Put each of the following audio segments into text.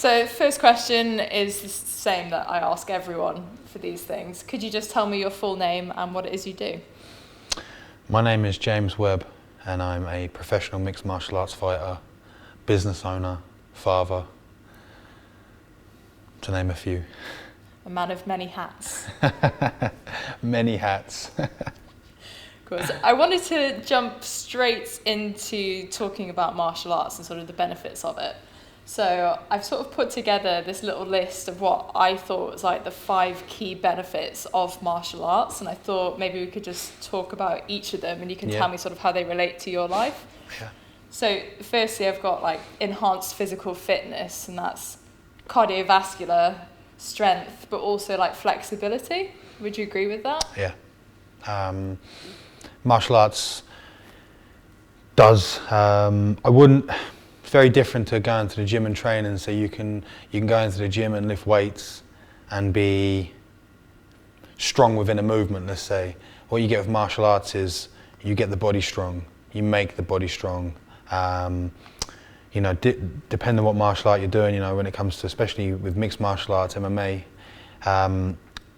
So first question is the same that I ask everyone for these things. Could you just tell me your full name and what it is you do? My name is James Webb, and I'm a professional mixed martial arts fighter, business owner, father, to name a few. A man of many hats. Many hats. Cool. So I wanted to jump straight into talking about martial arts and sort of the benefits of it. So I've sort of put together this little list of what I thought was like the 5 key benefits of martial arts, and I thought maybe we could just talk about each of them and you can tell me sort of how they relate to your life. Yeah. So firstly, I've got like enhanced physical fitness, and that's cardiovascular strength, but also like flexibility. Would you agree with that? Yeah. Martial arts does, it's very different to going to the gym and training. So you can go into the gym and lift weights and be strong within a movement, let's say. What you get with martial arts is you get the body strong, you make the body strong. Depending on what martial art you're doing, when it comes to, especially with mixed martial arts, MMA,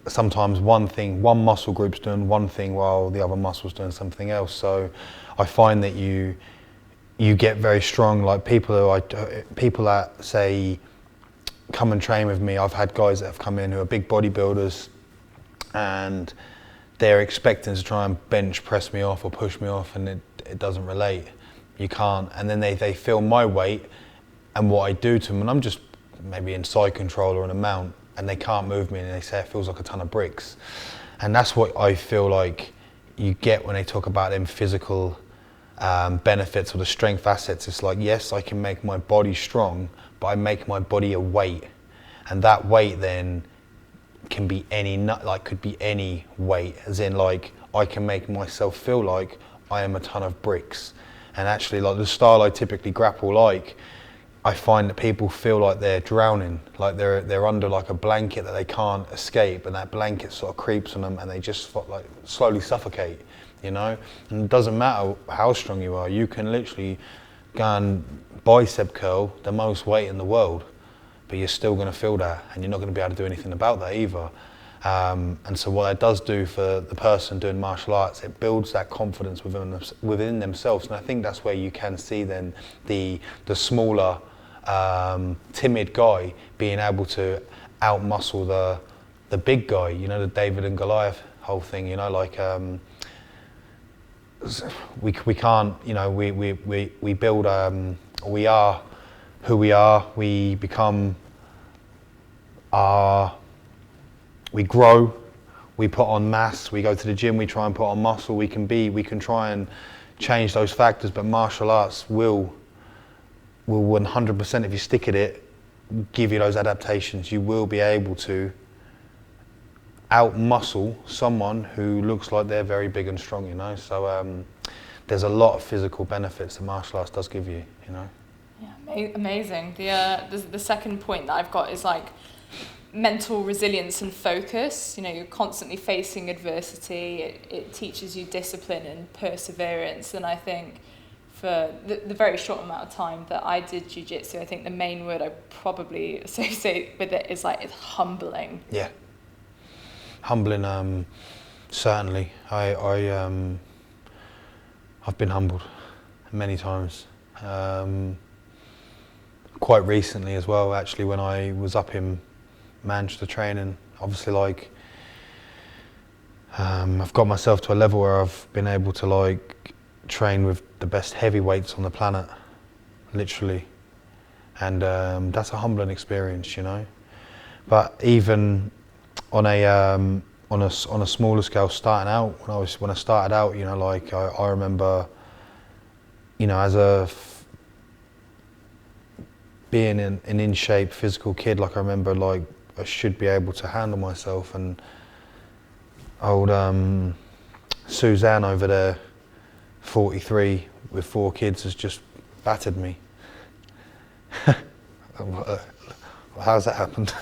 sometimes one muscle group's doing one thing while the other muscle's doing something else. So I find that you get very strong. Like people that say come and train with me, I've had guys that have come in who are big bodybuilders and they're expecting to try and bench press me off or push me off, and it doesn't relate. You can't. And then they feel my weight and what I do to them, and I'm just maybe in side control or in a mount, and they can't move me, and they say it feels like a ton of bricks. And that's what I feel like you get when they talk about them physical benefits or the strength assets. It's like, yes, I can make my body strong, but I make my body a weight, and that weight then can be could be any weight, as in like I can make myself feel like I am a ton of bricks. And actually, like the style I typically grapple, like I find that people feel like they're drowning, like they're under like a blanket that they can't escape, and that blanket sort of creeps on them, and they just like slowly suffocate. And it doesn't matter how strong you are, you can literally go and bicep curl the most weight in the world, but you're still going to feel that, and you're not going to be able to do anything about that either. And so what that does do for the person doing martial arts, it builds that confidence within themselves, and I think that's where you can see then the smaller, timid guy being able to outmuscle the big guy. The David and Goliath whole thing. We can't, we build, we are who we are, we become we grow, we put on mass, we go to the gym, we try and put on muscle, we can try and change those factors, but martial arts will 100%, if you stick at it, give you those adaptations. You will be able to out-muscle someone who looks like they're very big and strong, So there's a lot of physical benefits that martial arts does give you, Yeah, amazing. The second point that I've got is like mental resilience and focus. You're constantly facing adversity. It teaches you discipline and perseverance. And I think for the very short amount of time that I did jiu-jitsu, I think the main word I probably associate with it is like it's humbling. Yeah. Humbling, certainly. I've been humbled many times. Quite recently as well, actually, when I was up in Manchester training, obviously I've got myself to a level where I've been able to train with the best heavyweights on the planet, literally, and that's a humbling experience, But even on a smaller scale, starting out, when I started out, I remember, being an in shape physical kid, I remember I should be able to handle myself, and old Suzanne over there, 43 with 4 kids, has just battered me. How's that happened?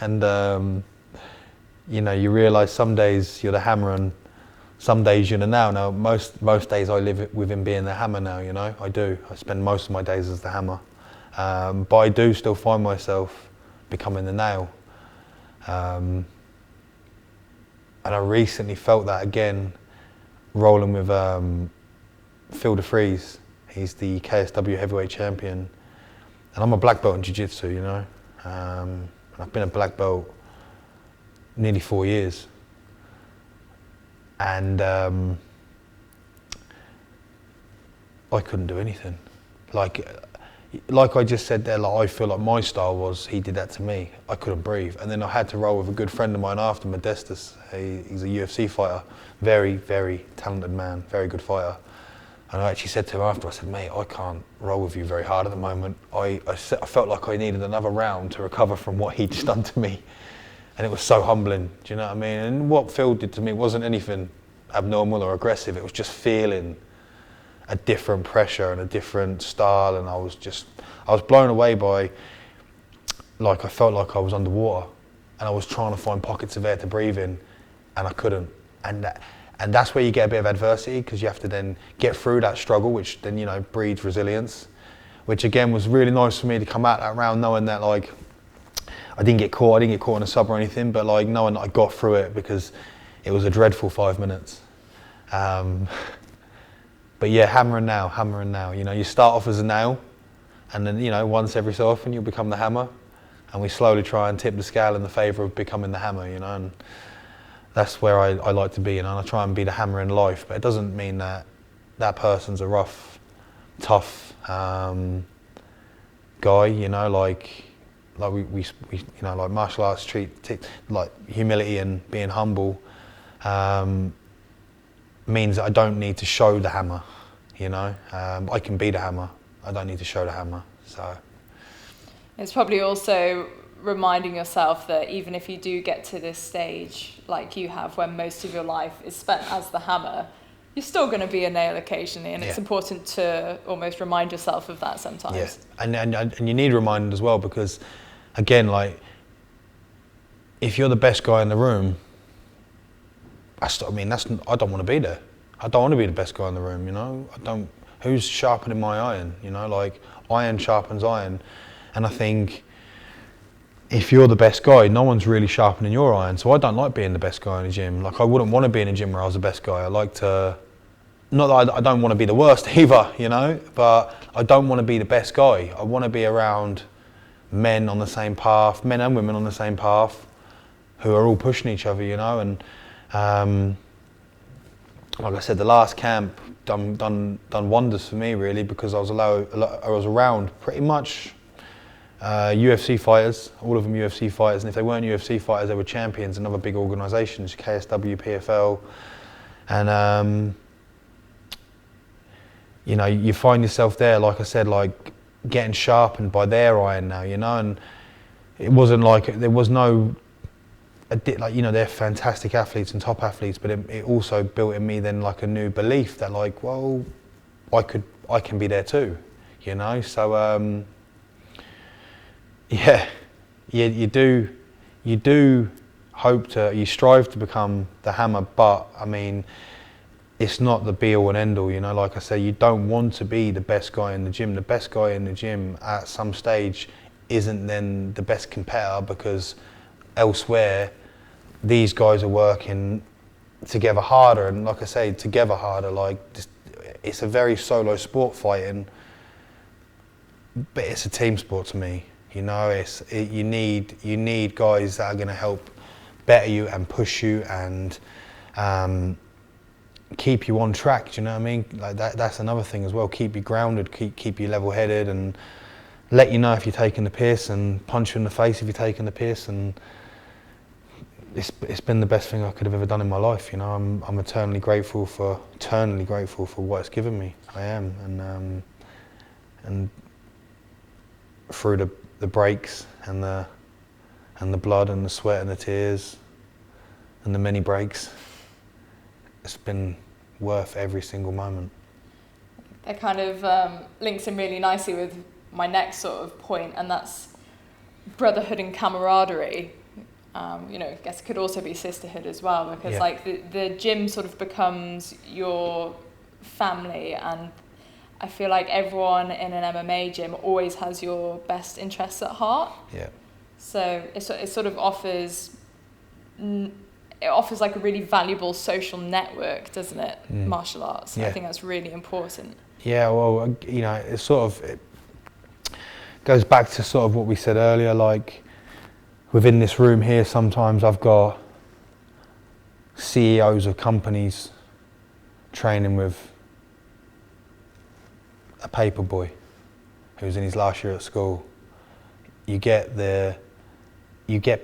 And you realise some days you're the hammer and some days you're the nail. Now most days I live with him being the hammer now, I do. I spend most of my days as the hammer. But I do still find myself becoming the nail. And I recently felt that again, rolling with Phil DeFries. He's the KSW heavyweight champion. And I'm a black belt in jiu-jitsu, you know. I've been a black belt nearly 4 years. And I couldn't do anything. Like I just said there, like I feel like my style was, he did that to me. I couldn't breathe. And then I had to roll with a good friend of mine after, Modestus. He's a UFC fighter, very, very talented man, very good fighter. And I actually said to him after, I said, mate, I can't roll with you very hard at the moment. I felt like I needed another round to recover from what he'd just done to me. And it was so humbling, do you know what I mean? And what Phil did to me wasn't anything abnormal or aggressive, it was just feeling a different pressure and a different style, and I was blown away by, like, I felt like I was underwater and I was trying to find pockets of air to breathe in and I couldn't. And that's where you get a bit of adversity, because you have to then get through that struggle, which then, you know, breeds resilience, which again was really nice for me to come out that round knowing that, like, I didn't get caught in a sub or anything, but like knowing that I got through it, because it was a dreadful 5 minutes. But yeah, hammer and nail, you know, you start off as a nail and then, you know, once every so often you'll become the hammer, and we slowly try and tip the scale in the favour of becoming the hammer, you know, and that's where I like to be, you know, and I try and be the hammer in life, but it doesn't mean that that person's a rough, tough guy, you know, like we you know, like martial arts treat like humility and being humble means that I don't need to show the hammer, you know. I can be the hammer, I don't need to show the hammer. So it's probably also reminding yourself that even if you do get to this stage like you have, when most of your life is spent as the hammer, you're still going to be a nail occasionally, and it's important to almost remind yourself of that sometimes. Yeah, and you need reminding as well, because again, like, if you're the best guy in the room, I don't want to be there. I don't want to be the best guy in the room, you know. Who's sharpening my iron, you know? Like, iron sharpens iron. And I think if you're the best guy, no one's really sharpening your iron. So I don't like being the best guy in a gym. Like, I wouldn't want to be in a gym where I was the best guy. I like to, not that I don't want to be the worst either, you know, but I don't want to be the best guy. I want to be around men on the same path, men and women on the same path, who are all pushing each other, you know. And like I said, the last camp done wonders for me, really, because I was around pretty much UFC fighters, all of them UFC fighters, and if they weren't UFC fighters, they were champions in other big organisations, KSW, PFL, and you know, you find yourself there, like I said, like getting sharpened by their iron now, you know. And it wasn't like there was no, like, you know, they're fantastic athletes and top athletes, but it also built in me then like a new belief that, like, well, I can be there too, you know. So yeah, you do you strive to become the hammer, but I mean, it's not the be all and end all, you know. Like I say, you don't want to be the best guy in the gym. The best guy in the gym at some stage isn't then the best competitor, because elsewhere these guys are working together harder, and like I say, together harder. Like, it's a very solo sport, fighting, but it's a team sport to me, you know. You need guys that are going to help better you and push you and keep you on track, do you know what I mean? Like that's another thing as well. Keep you grounded, keep you level-headed, and let you know if you're taking the piss, and punch you in the face if you're taking the piss. And it's been the best thing I could have ever done in my life, you know. I'm eternally grateful for what it's given me. I am, and through the breaks and the blood and the sweat and the tears and the many breaks, it's been worth every single moment. That kind of links in really nicely with my next sort of point, and that's brotherhood and camaraderie. You know, I guess it could also be sisterhood as well, because like the gym sort of becomes your family, and I feel like everyone in an MMA gym always has your best interests at heart. Yeah. So it sort of offers like a really valuable social network, doesn't it? Martial arts. Yeah. I think that's really important. Yeah, well, you know, it goes back to sort of what we said earlier, like within this room here, sometimes I've got CEOs of companies training with a paper boy who's in his last year at school. You get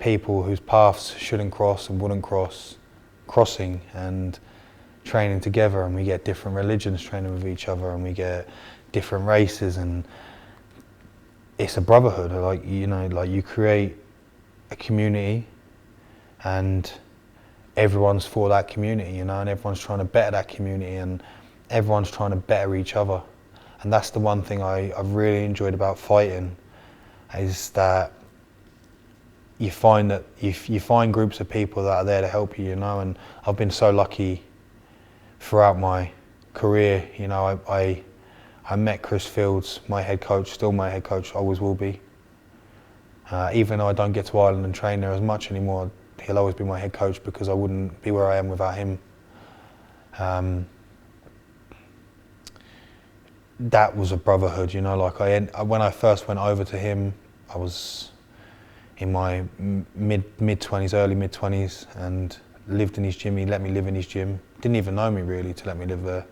people whose paths shouldn't cross and wouldn't crossing and training together, and we get different religions training with each other, and we get different races, and it's a brotherhood. Like, you know, like you create a community and everyone's for that community, you know, and everyone's trying to better that community, and everyone's trying to better each other. And that's the one thing I've really enjoyed about fighting, is that you find groups of people that are there to help you, you know. And I've been so lucky throughout my career, you know. I met Chris Fields, my head coach, still my head coach, always will be. Even though I don't get to Ireland and train there as much anymore, he'll always be my head coach, because I wouldn't be where I am without him. That was a brotherhood, you know. Like when I first went over to him, I was in my mid-20s, early mid-20s, and lived in his gym. He let me live in his gym. Didn't even know me really to let me live there.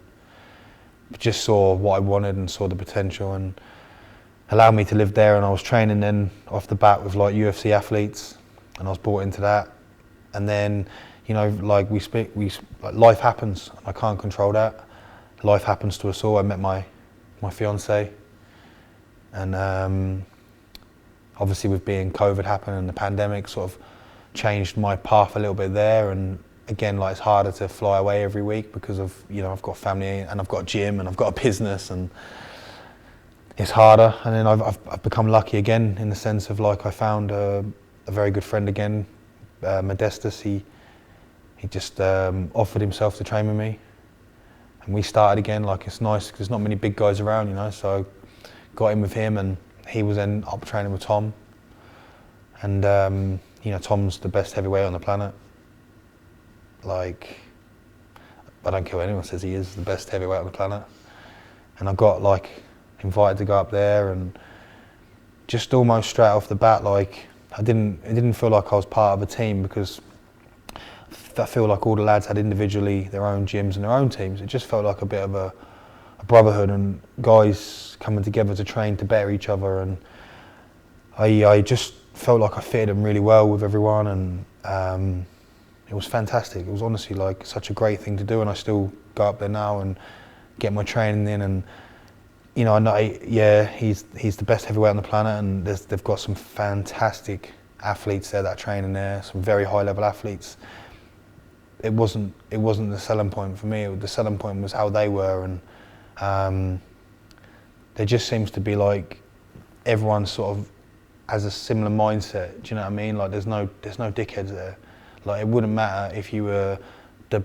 But just saw what I wanted and saw the potential, and allowed me to live there. And I was training then off the bat with like UFC athletes, and I was brought into that. And then, you know, like like life happens. I can't control that. Life happens to us all. I met my fiance, and obviously with being COVID happened and the pandemic sort of changed my path a little bit there. And again, like, it's harder to fly away every week because of, you know, I've got family and I've got a gym and I've got a business, and it's harder. And then I've become lucky again, in the sense of, like, I found a very good friend again, Modestus. He just offered himself to train with me, and we started again. Like, it's nice because there's not many big guys around, you know, so got in with him, and he was then up training with Tom. And you know, Tom's the best heavyweight on the planet. Like, I don't care what anyone says, he is the best heavyweight on the planet. And I got, like, invited to go up there, and just almost straight off the bat, like, it didn't feel like I was part of a team, because I feel like all the lads had individually their own gyms and their own teams. It just felt like a bit of a brotherhood, and guys coming together to train to better each other. And I just felt like I fitted in really well with everyone, and it was fantastic. It was honestly, like, such a great thing to do, and I still go up there now and get my training in. And, you know, I know, yeah, he's the best heavyweight on the planet, and they've got some fantastic athletes there that are training there, some very high level athletes. It wasn't the selling point for me. The selling point was how they were, and there just seems to be, like, everyone sort of has a similar mindset. Do you know what I mean? Like, there's no dickheads there. Like, it wouldn't matter if you were the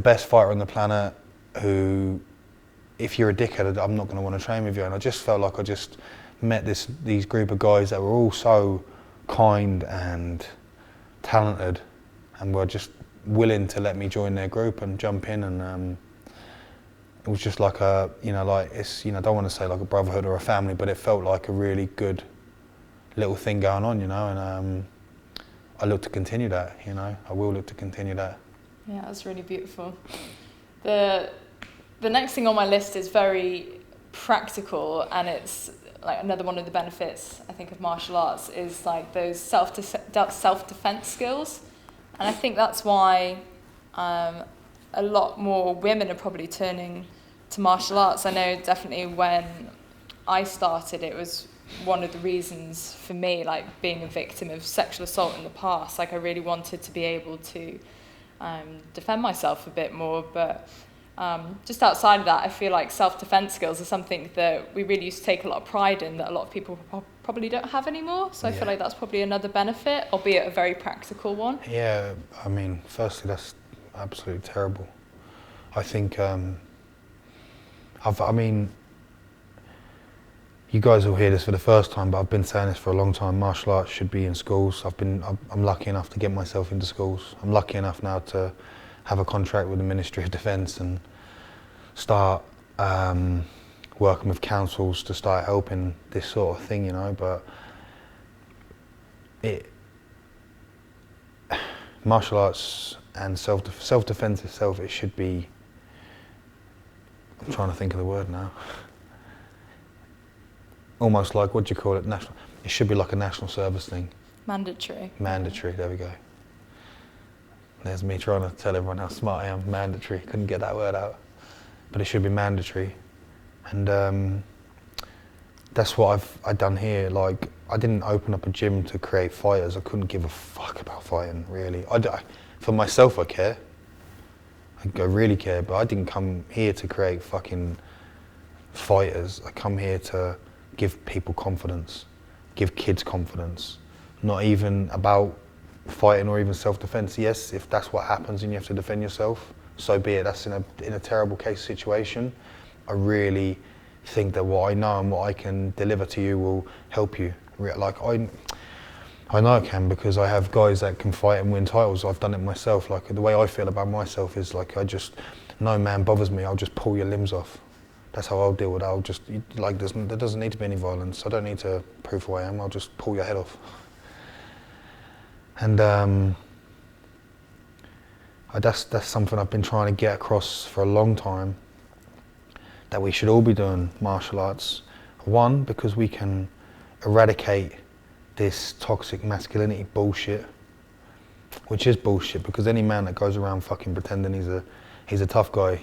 best fighter on the planet, who, if you're a dickhead, I'm not going to want to train with you. And I just felt like I just met these group of guys that were all so kind and talented, and were just willing to let me join their group and jump in. And it was just like a, you know, like, it's, you know, I don't want to say like a brotherhood or a family, but it felt like a really good little thing going on, you know. And I look to continue that, you know. I will look to continue that. Yeah, that's really beautiful. The next thing on my list is very practical, and it's like another one of the benefits, I think, of martial arts is like those self-defense skills. And I think that's why a lot more women are probably turning to martial arts. I know definitely when I started, it was one of the reasons for me, like, being a victim of sexual assault in the past. Like, I really wanted to be able to defend myself a bit more. But just outside of that, I feel like self-defense skills are something that we really used to take a lot of pride in, that a lot of people probably don't have anymore. So I feel like that's probably another benefit, albeit a very practical one. Yeah, I mean, firstly, that's absolutely terrible. I think I mean, you guys will hear this for the first time, but I've been saying this for a long time. Martial arts should be in schools. I'm lucky enough to get myself into schools. I'm lucky enough now to have a contract with the Ministry of Defence and start working with councils to start helping this sort of thing, you know. But martial arts and self-defense itself, it should be, I'm trying to think of the word now, almost like, what do you call it, national, it should be like a national service thing. Mandatory. Mandatory, there we go. There's me trying to tell everyone how smart I am. Mandatory, couldn't get that word out. But it should be mandatory. And that's what I've done here. Like, I didn't open up a gym to create fighters. I couldn't give a fuck about fighting, really. For myself, I care. I really care, but I didn't come here to create fucking fighters. I come here to give people confidence, give kids confidence. Not even about fighting or even self-defense. Yes, if that's what happens and you have to defend yourself, so be it. That's in a terrible case situation. I really think that what I know and what I can deliver to you will help you. Like, I know I can, because I have guys that can fight and win titles. I've done it myself. Like, the way I feel about myself is like, no man bothers me, I'll just pull your limbs off. That's how I'll deal with it. I'll just, like, there doesn't need to be any violence. I don't need to prove who I am. I'll just pull your head off. And that's something I've been trying to get across for a long time, that we should all be doing martial arts. One, because we can eradicate this toxic masculinity bullshit, which is bullshit, because any man that goes around fucking pretending he's a tough guy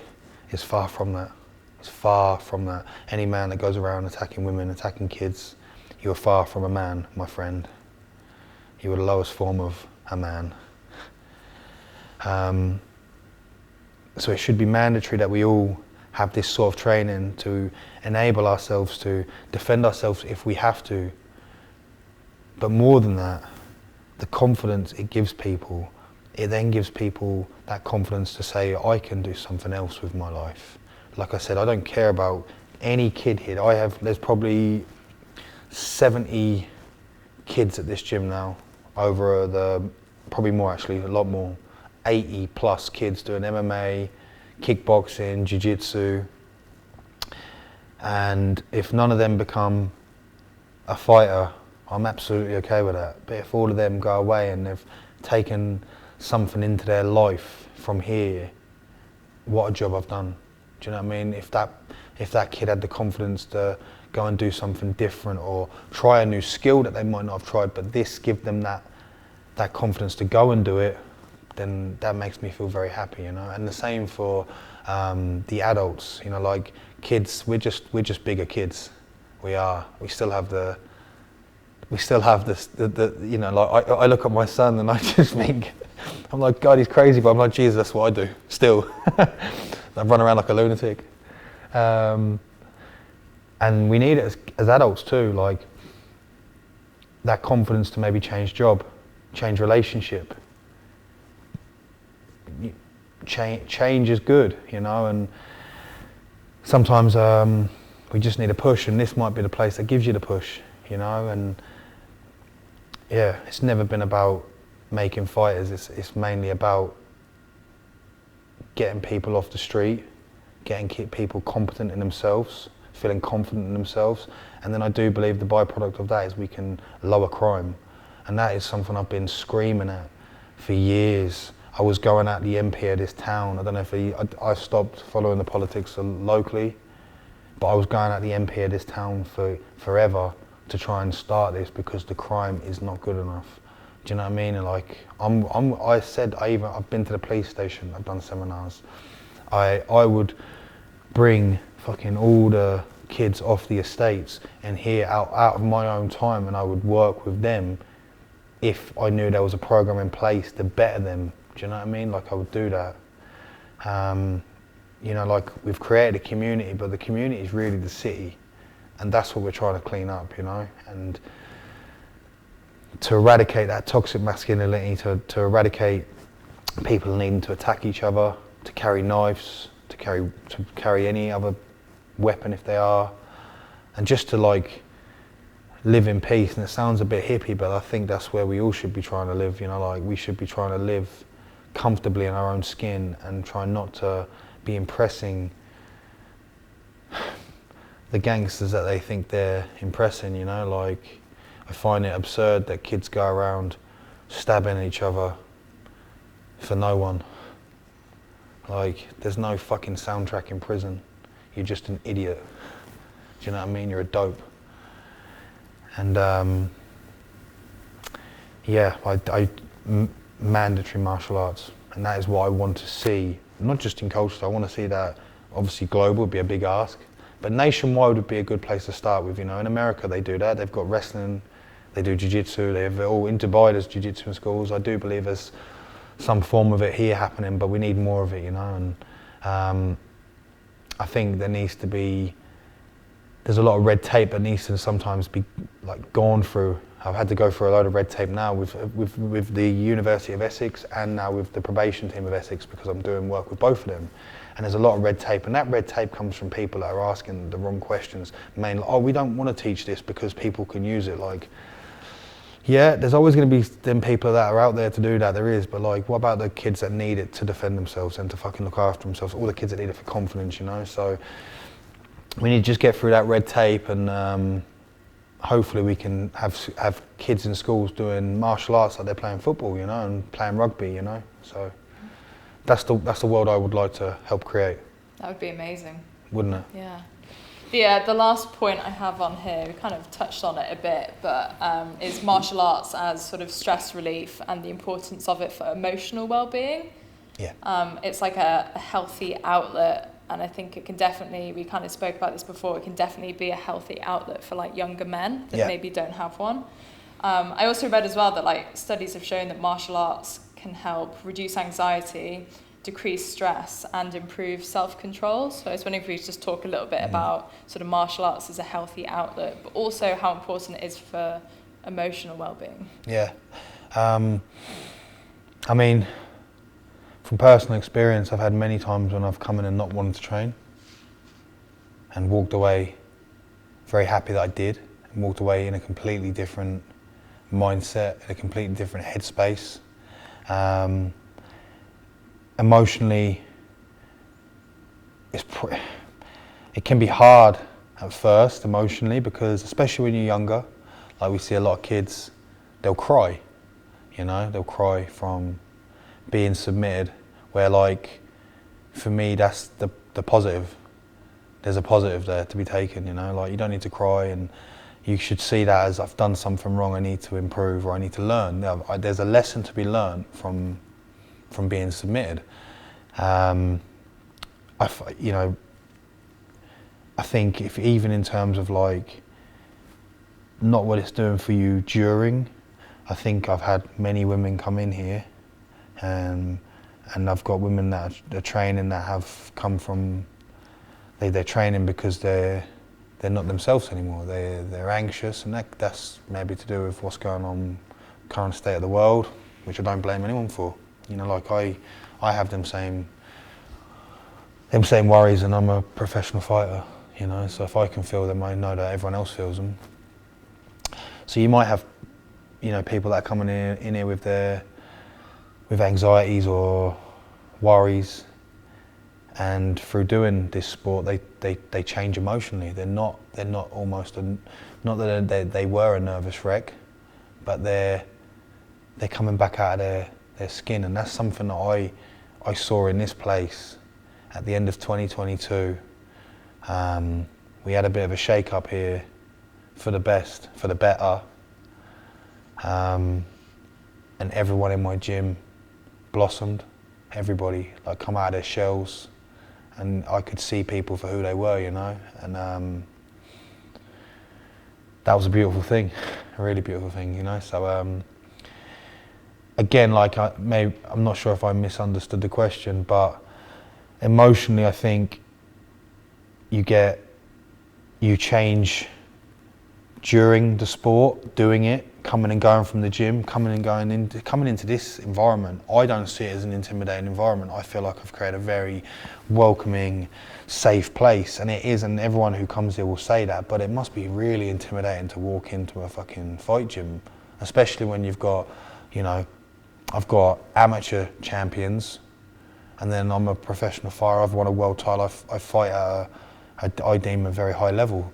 is far from that. It's far from that. Any man that goes around attacking women, attacking kids, you are far from a man, my friend. You are the lowest form of a man. So it should be mandatory that we all have this sort of training to enable ourselves to defend ourselves if we have to. But more than that, the confidence it gives people, it then gives people that confidence to say, I can do something else with my life. Like I said, I don't care about any kid here. There's probably 70 kids at this gym now, probably more actually, a lot more, 80 plus kids doing MMA, kickboxing, jiu-jitsu. And if none of them become a fighter, I'm absolutely okay with that. But if all of them go away and they've taken something into their life from here, what a job I've done. Do you know what I mean? If that kid had the confidence to go and do something different or try a new skill that they might not have tried, but this give them that confidence to go and do it, then that makes me feel very happy, you know. And the same for the adults, you know, like kids. We're just bigger kids. We are. We still have this. You know, like I look at my son and I just think, I'm like, God, he's crazy, but I'm like, Jesus, that's what I do. Still, I run around like a lunatic. And we need it as adults too, like that confidence to maybe change job, change relationship. Change is good, you know, and sometimes we just need a push, and this might be the place that gives you the push, you know. And yeah, it's never been about making fighters. It's mainly about getting people off the street, getting people competent in themselves, feeling confident in themselves. And then I do believe the byproduct of that is we can lower crime. And that is something I've been screaming at for years. I was going at the MP of this town. I don't know if I stopped following the politics locally, but I was going at the MP of this town for forever to try and start this, because the crime is not good enough. Do you know what I mean? And like, I've been to the police station. I've done seminars. I would bring fucking all the kids off the estates and here out of my own time, and I would work with them if I knew there was a program in place to better them. Do you know what I mean? Like, I would do that. You know, like, we've created a community, but the community is really the city, and that's what we're trying to clean up, you know. And to eradicate that toxic masculinity, to eradicate people needing to attack each other, to carry knives, to carry any other weapon if they are, and just to like live in peace. And it sounds a bit hippie, but I think that's where we all should be trying to live, you know, like we should be trying to live comfortably in our own skin and try not to be impressing the gangsters that they think they're impressing, you know. Like, I find it absurd that kids go around stabbing each other for no one. Like, there's no fucking soundtrack in prison. You're just an idiot. Do you know what I mean? You're a dope. And mandatory martial arts, and that is what I want to see, not just in culture. I want to see that, obviously global would be a big ask, but nationwide would be a good place to start with, you know. In America they do that, they've got wrestling, they do jiu-jitsu, they have it all in Dubai, there's jiu-jitsu in schools. I do believe there's some form of it here happening, but we need more of it, you know. And I think there needs to be, there's a lot of red tape that needs to sometimes be like gone through. I've had to go through a load of red tape now with the University of Essex and now with the probation team of Essex, because I'm doing work with both of them. And there's a lot of red tape, and that red tape comes from people that are asking the wrong questions. Mainly, oh, we don't want to teach this because people can use it. Like, yeah, there's always going to be them people that are out there to do that, there is, but like, what about the kids that need it to defend themselves and to fucking look after themselves? All the kids that need it for confidence, you know? So we need to just get through that red tape, and hopefully we can have kids in schools doing martial arts like they're playing football, you know, and playing rugby, you know. So that's the world I would like to help create. That would be amazing. Wouldn't it? Yeah. The last point I have on here, we kind of touched on it a bit, but is martial arts as sort of stress relief and the importance of it for emotional well-being. Yeah. It's like a healthy outlet. And I think it can definitely, we kind of spoke about this before, it can definitely be a healthy outlet for like younger men that maybe don't have one. I also read as well that like studies have shown that martial arts can help reduce anxiety, decrease stress, and improve self-control. So I was wondering if we could just talk a little bit about sort of martial arts as a healthy outlet, but also how important it is for emotional well-being. Yeah. I mean, from personal experience, I've had many times when I've come in and not wanted to train and walked away very happy that I did, and walked away in a completely different mindset, in a completely different headspace. Emotionally, it can be hard at first emotionally, because especially when you're younger, like we see a lot of kids, they'll cry, you know, they'll cry from being submitted, where like, for me, that's the positive. There's a positive there to be taken, you know, like you don't need to cry, and you should see that as I've done something wrong, I need to improve, or I need to learn. There's a lesson to be learned from being submitted. I think if even in terms of like, not what it's doing for you during, I think I've had many women come in here, and I've got women that are training that have come from, they're training because they're not themselves anymore. They're anxious, and that's maybe to do with what's going on, current state of the world, which I don't blame anyone for. You know, like I have them same worries, and I'm a professional fighter. You know, so if I can feel them, I know that everyone else feels them. So you might have, you know, people that are coming in here with anxieties or worries, and through doing this sport, they change emotionally. They're not almost not that they were a nervous wreck, but they're coming back out of their skin, and that's something that I saw in this place at the end of 2022. We had a bit of a shake up here for the better, and everyone in my gym blossomed. Everybody like come out of their shells, and I could see people for who they were, you know, and that was a beautiful thing, a really beautiful thing, you know. So again, like I'm not sure if I misunderstood the question, but emotionally, I think you change during the sport, doing it, coming and going from the gym, coming into this environment, I don't see it as an intimidating environment. I feel like I've created a very welcoming, safe place, and it is, and everyone who comes here will say that, but it must be really intimidating to walk into a fucking fight gym, especially when you've got, you know, I've got amateur champions, and then I'm a professional fighter. I've won a world title. I fight at I deem a very high level.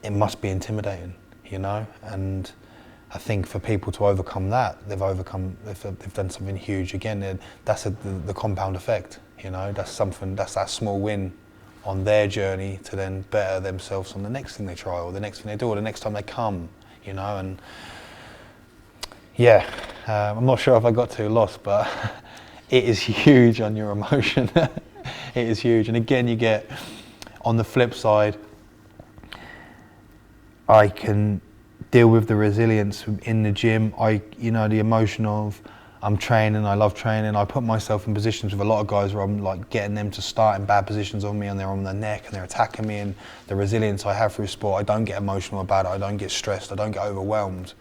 It must be intimidating, you know. And I think for people to overcome that, they've done something huge. Again, that's the compound effect, you know. That's that small win on their journey to then better themselves on the next thing they try, or the next thing they do, or the next time they come, you know. And yeah, I'm not sure if I got too lost, but it is huge on your emotion. It is huge. And again, you get, on the flip side, I can deal with the resilience in the gym. You know, the emotion of, I'm training, I love training. I put myself in positions with a lot of guys where I'm like getting them to start in bad positions on me, and they're on their neck and they're attacking me, and the resilience I have through sport, I don't get emotional about it, I don't get stressed, I don't get overwhelmed.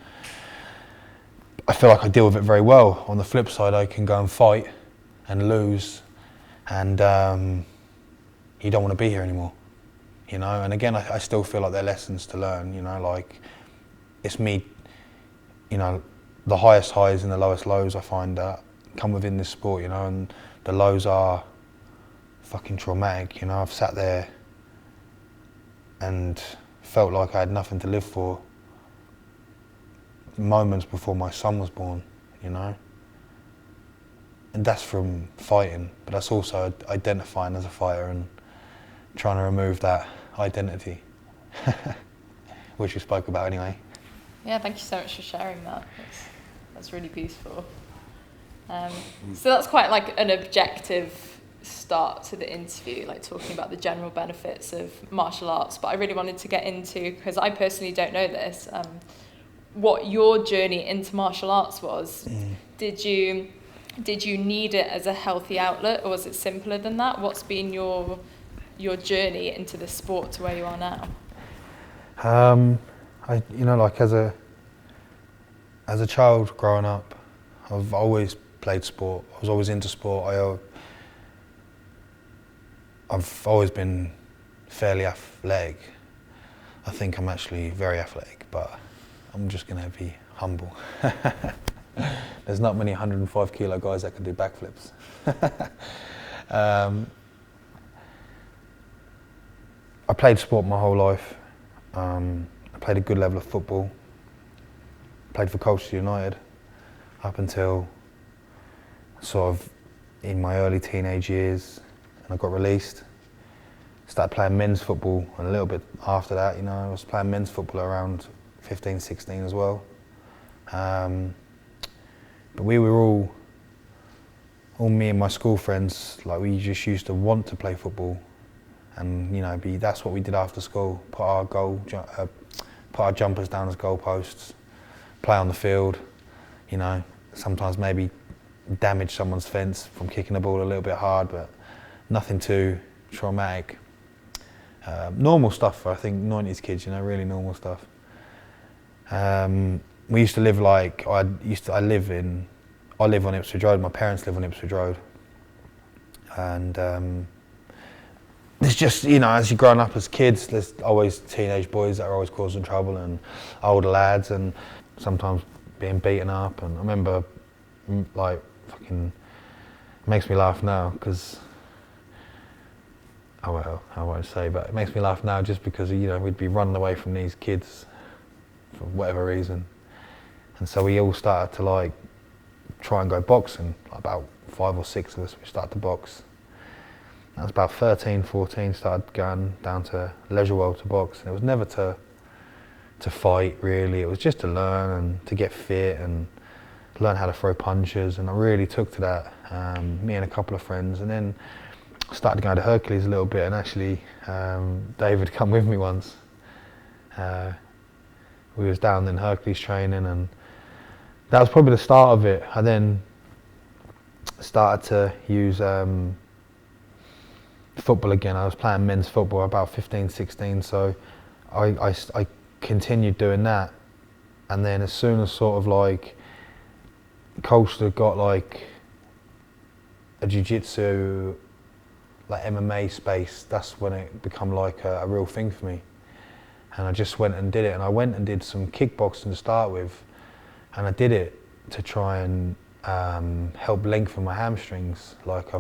I feel like I deal with it very well. On the flip side, I can go and fight and lose, and you don't want to be here anymore, you know. And again, I still feel like there are lessons to learn, you know, like it's me, you know, the highest highs and the lowest lows I find that come within this sport, you know, and the lows are fucking traumatic, you know. I've sat there and felt like I had nothing to live for moments before my son was born, you know. And that's from fighting, but that's also identifying as a fighter and trying to remove that identity, which we spoke about anyway. Yeah, thank you so much for sharing that. That's really beautiful. So that's quite like an objective start to the interview, like talking about the general benefits of martial arts. But I really wanted to get into, because I personally don't know this, what your journey into martial arts was. Did you need it as a healthy outlet, or was it simpler than that? What's been your journey into the sport to where you are now? You know, like as a child growing up, I've always played sport. I was always into sport. I've always been fairly athletic. I think I'm actually very athletic, but I'm just going to be humble. There's not many 105 kilo guys that can do backflips. I played sport my whole life. I played a good level of football. Played for Colchester United up until sort of in my early teenage years, and I got released. Started playing men's football a little bit after that, you know. I was playing men's football around 15, 16 as well. But we were all me and my school friends, like we just used to want to play football, and you know, that's what we did after school. Put our jumpers down as goalposts, play on the field, you know. Sometimes maybe damage someone's fence from kicking the ball a little bit hard, but nothing too traumatic. Normal stuff for, I think, 90s kids, you know, really normal stuff. We used to live like, I live on Ipswich Road, my parents live on Ipswich Road. And there's just, you know, as you're growing up as kids, there's always teenage boys that are always causing trouble, and older lads, and sometimes being beaten up. And I remember, like, fucking, it makes me laugh now, because, oh well, I won't say, but it makes me laugh now just because, you know, we'd be running away from these kids for whatever reason. And so we all started to like try and go boxing. About 5 or 6 of us, we started to box. I was about 13, 14, started going down to Leisure World to box. And it was never to fight really, it was just to learn and to get fit and learn how to throw punches. And I really took to that, me and a couple of friends. And then started going to Hercules a little bit, and actually David come with me once. We was down in Hercules training, and that was probably the start of it. I then started to use football again. I was playing men's football about 15, 16, so I continued doing that, and then as soon as sort of like Colchester got like a jiu-jitsu, like MMA space, that's when it become like a real thing for me. And I just went and did it, and I went and did some kickboxing to start with, and I did it to try and help lengthen my hamstrings. Like I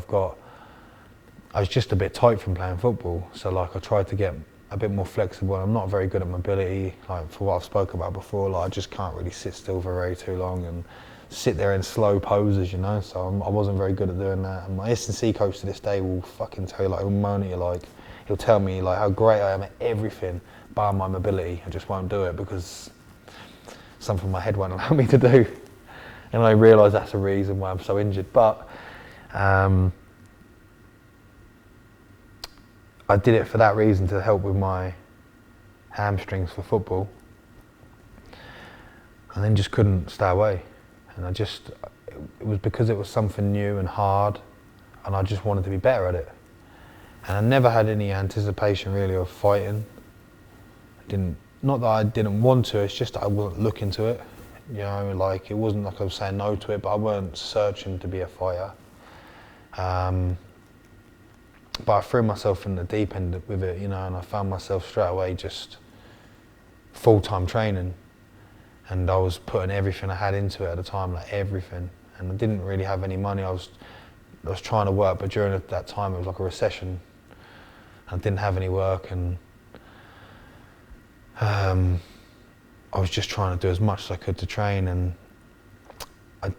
was just a bit tight from playing football, so like I tried to get a bit more flexible. I'm not very good at mobility, like for what I've spoken about before. Like I just can't really sit still for very too long and sit there in slow poses, you know. So I wasn't very good at doing that. And my S&C coach to this day will fucking tell you, like he'll moan at you, like he'll tell me like how great I am at everything, bar my mobility. I just won't do it because something my head won't allow me to do. And I realise that's the reason why I'm so injured. But I did it for that reason, to help with my hamstrings for football, and then just couldn't stay away. And it was because it was something new and hard, and I just wanted to be better at it. And I never had any anticipation really of fighting. Not that I didn't want to, it's just that I wasn't looking to it. You know, like it wasn't like I was saying no to it, but I weren't searching to be a fighter. But I threw myself in the deep end with it, you know, and I found myself straight away just full-time training. And I was putting everything I had into it at the time, like everything. And I didn't really have any money. I was trying to work, but during that time it was like a recession. I didn't have any work, and I was just trying to do as much as I could to train. And I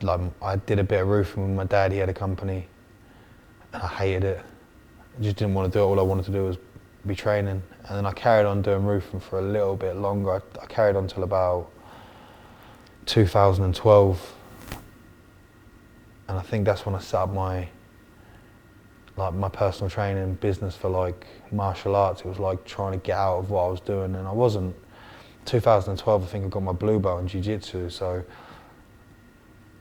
did a bit of roofing with my dad. He had a company, and I hated it. I just didn't want to do it. All I wanted to do was be training. And then I carried on doing roofing for a little bit longer. I carried on till about 2012. And I think that's when I set up my personal training business for like martial arts. It was like trying to get out of what I was doing, and I wasn't. 2012, I think I got my blue belt in jiu-jitsu, so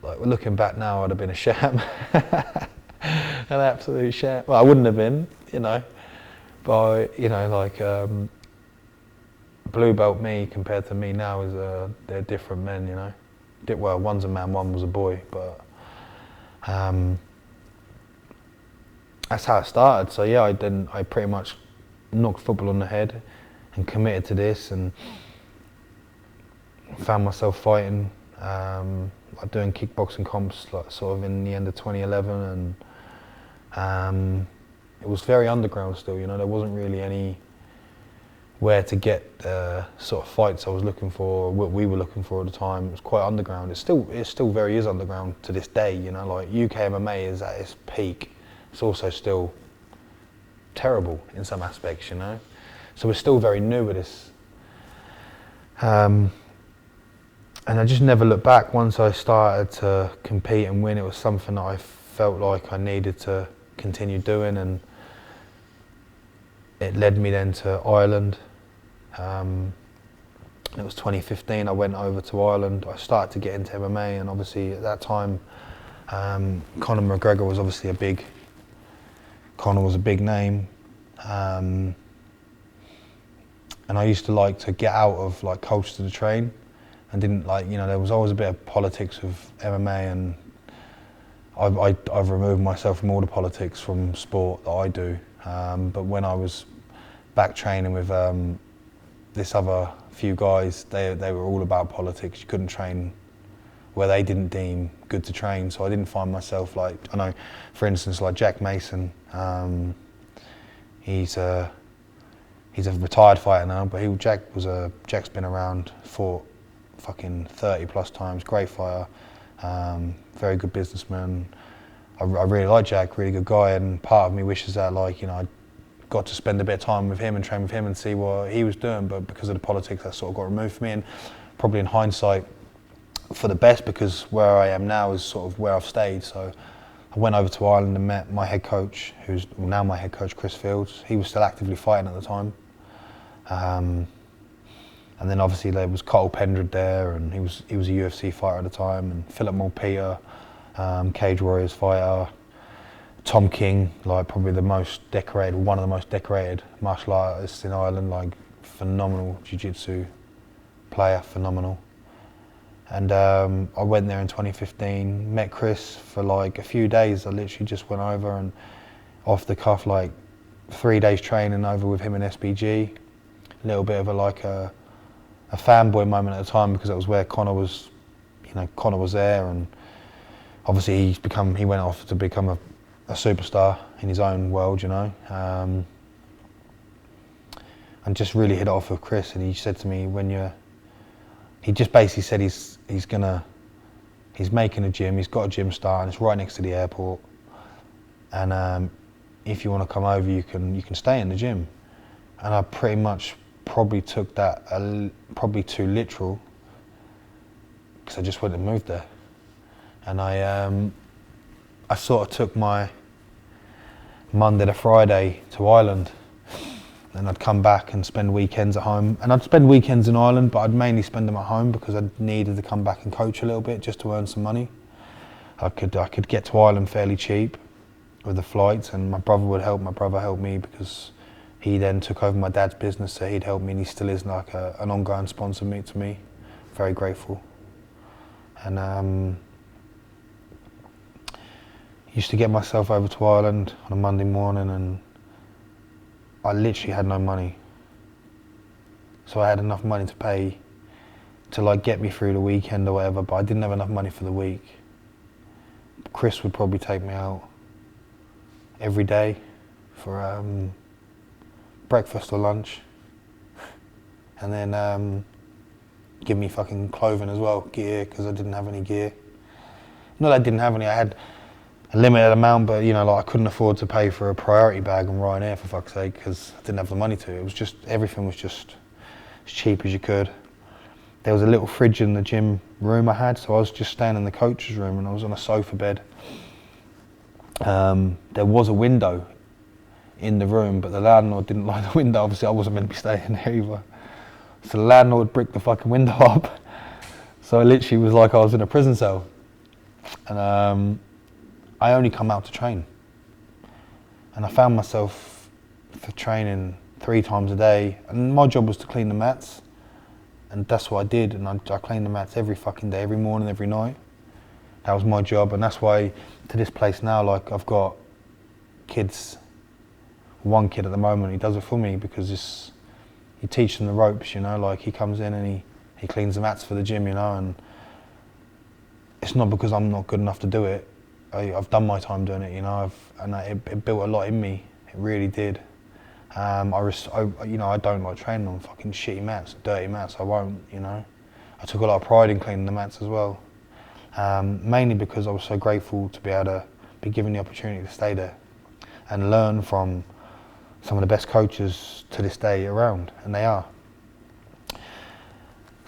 like looking back now, I'd have been a sham. An absolute sham. Well, I wouldn't have been, you know, but you know, like blue belt me compared to me now is they're different men, you know. Well, one's a man, one was a boy, but that's how it started. So yeah, I pretty much knocked football on the head and committed to this, and found myself fighting, like doing kickboxing comps, like sort of in the end of 2011, and it was very underground still. You know, there wasn't really anywhere to get the sort of fights I was looking for, what we were looking for at the time. It was quite underground. It still very is underground to this day. You know, like UK MMA is at its peak. It's also still terrible in some aspects. You know, so we're still very new at this. And I just never looked back. Once I started to compete and win, it was something that I felt like I needed to continue doing, and it led me then to Ireland. It was 2015, I went over to Ireland. I started to get into MMA, and obviously at that time, Conor McGregor was obviously Conor was a big name. And I used to like to get out of like Colchester to train. And didn't like, you know, there was always a bit of politics with MMA, and I've removed myself from all the politics from sport that I do. But when I was back training with this other few guys, they were all about politics. You couldn't train where they didn't deem good to train, so I didn't find myself like, I know, for instance, like Jack Mason, he's a retired fighter now, but Jack's been around, fought fucking 30 plus times, great fighter, very good businessman. I really like Jack, really good guy, and part of me wishes that, like, you know, I got to spend a bit of time with him and train with him and see what he was doing, but because of the politics that sort of got removed from me, and probably in hindsight for the best, because where I am now is sort of where I've stayed. So I went over to Ireland and met my head coach, who's now my head coach, Chris Fields. He was still actively fighting at the time. And then obviously there was Cole Pendred there, and he was a UFC fighter at the time, and Philip Malpeter, Cage Warriors fighter, Tom King, like probably one of the most decorated martial artists in Ireland, like phenomenal jiu-jitsu player, phenomenal. And I went there in 2015, met Chris for like a few days. I literally just went over and off the cuff, like 3 days training over with him in SBG. A little bit of a fanboy moment at the time because it was where Connor was, Connor was there, and obviously he went off to become a superstar in his own world, and just really hit it off with Chris. And he said to me, he just basically said he's making a gym, he's got a gym starting, it's right next to the airport, and if you want to come over, you can stay in the gym. And I pretty much probably took that probably too literal, because I just wouldn't have moved there. And I sort of took my Monday to Friday to Ireland, and I'd come back and spend weekends at home. And I'd spend weekends in Ireland, but I'd mainly spend them at home because I needed to come back and coach a little bit just to earn some money. I could get to Ireland fairly cheap with the flights, and my brother would help. My brother helped me because he then took over my dad's business, so he'd help me, and he still is like an ongoing sponsor to me. Very grateful. And used to get myself over to Ireland on a Monday morning, and I literally had no money. So I had enough money to pay to like get me through the weekend or whatever, but I didn't have enough money for the week. Chris would probably take me out every day for breakfast or lunch, and then give me fucking clothing as well, gear, because I didn't have any gear. Not that I didn't have any, I had a limited amount, but I couldn't afford to pay for a priority bag on Ryanair, for fuck's sake, because I didn't have the money to. It was just, everything was just as cheap as you could. There was a little fridge in the gym room I had, so I was just staying in the coach's room, and I was on a sofa bed. There was a window in the room, but the landlord didn't like the window. Obviously I wasn't meant to be staying there either. So the landlord bricked the fucking window up. So it literally was like I was in a prison cell. And I only come out to train. And I found myself for training 3 times a day. And my job was to clean the mats. And that's what I did. And I cleaned the mats every fucking day, every morning, every night. That was my job. And that's why to this place now, like I've got kids. One kid at the moment, he does it for me because you teach them the ropes, like he comes in and he cleans the mats for the gym, and it's not because I'm not good enough to do it. I've done my time doing it, it built a lot in me. It really did. I don't like training on fucking shitty mats, dirty mats. I won't, I took a lot of pride in cleaning the mats as well. Mainly because I was so grateful to be able to be given the opportunity to stay there and learn from some of the best coaches to this day around, and they are.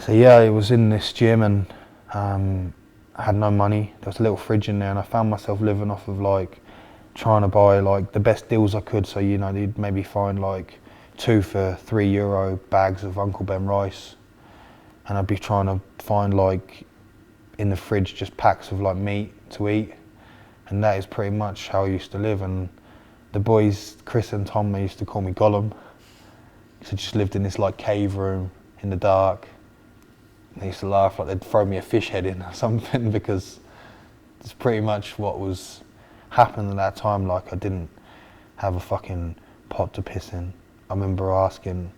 So yeah, I was in this gym and I had no money. There was a little fridge in there, and I found myself living off of like trying to buy like the best deals I could. So you'd maybe find like 2 for €3 bags of Uncle Ben rice, and I'd be trying to find like in the fridge just packs of like meat to eat, and that is pretty much how I used to live. And the boys, Chris and Tom, they used to call me Gollum. So I just lived in this like cave room in the dark. They used to laugh like they'd throw me a fish head in or something, because it's pretty much what was happening at that time. Like I didn't have a fucking pot to piss in. I remember asking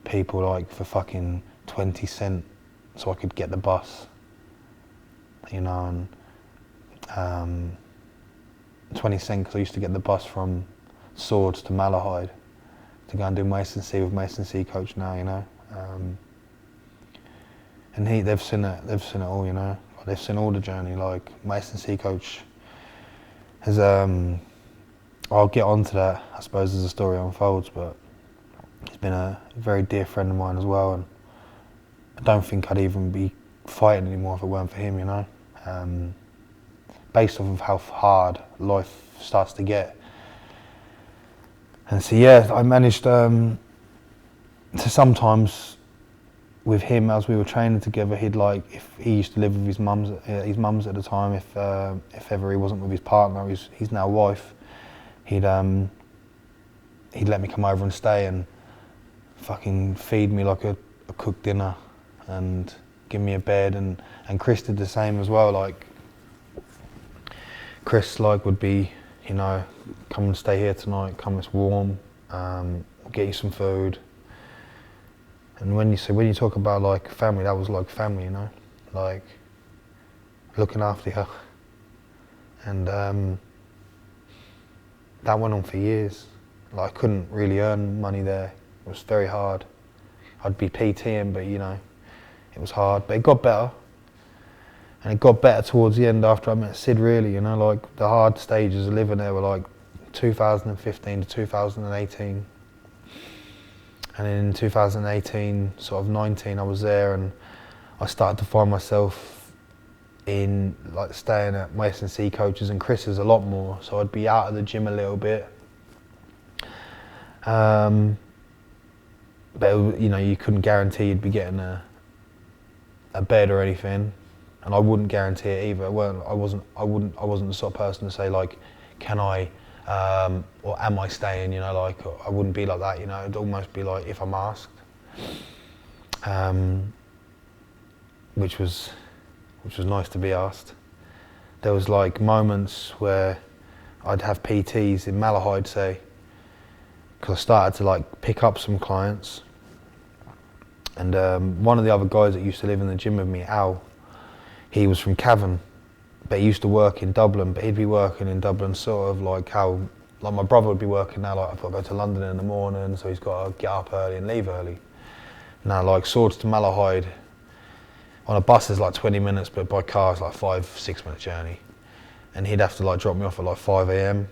people like for fucking 20 cents so I could get the bus, and 20 cents because I used to get the bus from Swords to Malahide to go and do Mason C with Mason C coach now, and they've seen it all, they've seen all the journey. Like Mason C coach has, I'll get onto that I suppose as the story unfolds, but he's been a very dear friend of mine as well, and I don't think I'd even be fighting anymore if it weren't for him, based off of how hard life starts to get. And so yeah, I managed to sometimes with him, as we were training together, if he used to live with his mum's at the time, if ever he wasn't with his partner, his now wife, he'd let me come over and stay and fucking feed me like a cooked dinner and give me a bed, and Chris did the same as well. Like Chris like would be, you know, come and stay here tonight, come, it's warm, we'll get you some food. And when you talk about like family, that was like family, you know, like looking after you. And that went on for years. Like I couldn't really earn money there. It was very hard. I'd be PTing, but you know, it was hard. But it got better. And it got better towards the end after I met Sid, really, you know, like the hard stages of living there were like 2015 to 2018. And then in 2018, sort of 19, I was there, and I started to find myself in like staying at my S&C coaches and Chris's a lot more. So I'd be out of the gym a little bit. But you know, you couldn't guarantee you'd be getting a bed or anything, and I wouldn't guarantee it either. I wasn't the sort of person to say like, can I or am I staying? You know, like I wouldn't be like that. You know, it'd almost be like if I'm asked, which was nice to be asked. There was like moments where I'd have PTs in Malahide, say, because I started to like pick up some clients. And one of the other guys that used to live in the gym with me, Al, he was from Cavan, but he used to work in Dublin, but he'd be working in Dublin sort of like how, like my brother would be working now, like I've got to go to London in the morning, so he's got to get up early and leave early. Now like Swords to Malahide, on a bus is like 20 minutes, but by car it's like 5-6 minute journey. And he'd have to like drop me off at like 5 a.m.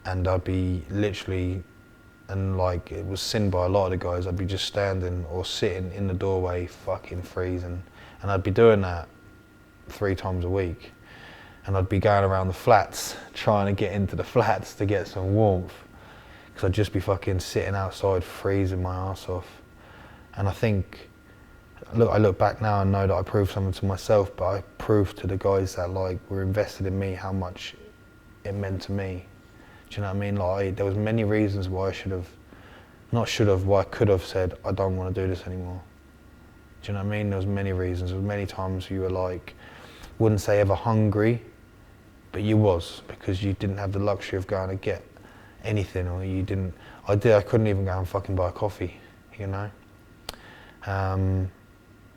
and I'd be literally, and like it was seen by a lot of the guys, I'd be just standing or sitting in the doorway fucking freezing, and I'd be doing that 3 times a week, and I'd be going around the flats trying to get into the flats to get some warmth, because I'd just be fucking sitting outside freezing my ass off. And I think, I look back now and know that I proved something to myself, but I proved to the guys that like were invested in me how much it meant to me. Do you know what I mean? Like there was many reasons why why I could have said I don't want to do this anymore. Do you know what I mean? There was many reasons. There was many times you were like, wouldn't say ever hungry, but you was, because you didn't have the luxury of going to get anything, or you didn't. I couldn't even go and fucking buy a coffee, you know.